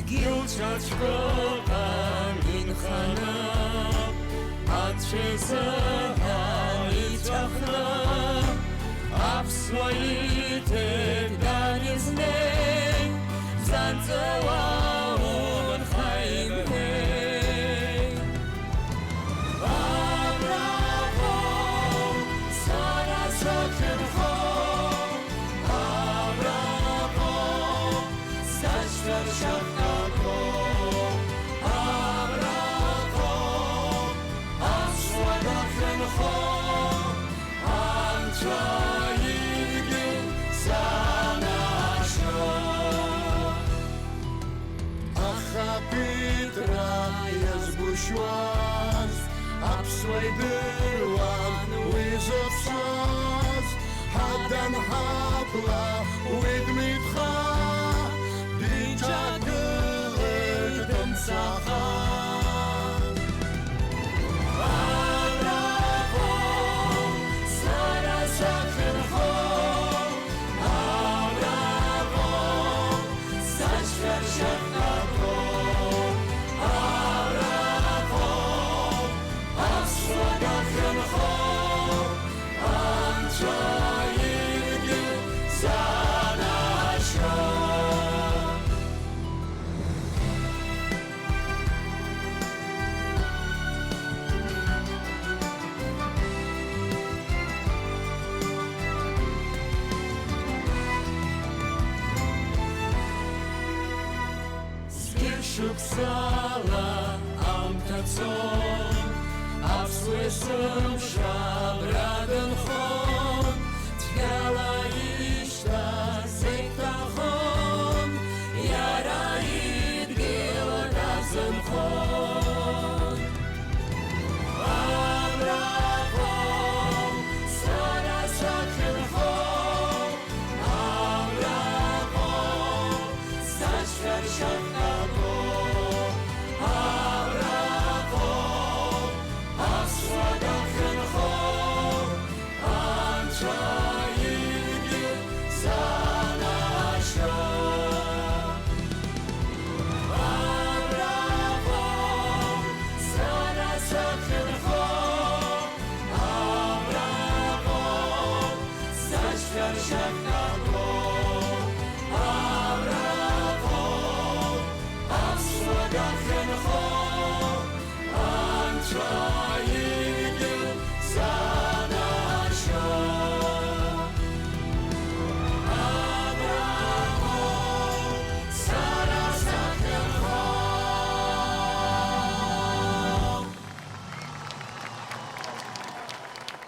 Gilchachko in khana atcheza ichkhna apsloite darizne zanzawa un khaymne abravo sara sakho abravo sachver shakko abravo aswadakhen kho anchayigin sanasho Achapitra yazbushwas Apsweiderwan wizopsas Hadan hapla with mitcha Dichagler den sachar Abravo Sara Sakhencho Abravo Sachver Shakako Abravo Aswadakhencho Anchayigin Sanasho Shukzala am katzon Abswesum shabraden chon Tgala ishta zektachon Yarayid giladazen chon Abravo Sara Sakhen chon Abravo Sachver Shakko Abravo, Aswadakhen Cho, Anchayigin Sanasho. Abravo, Sanasakhen Cho, Abravo, Sachver Shakko, Abravo, Aswadakhen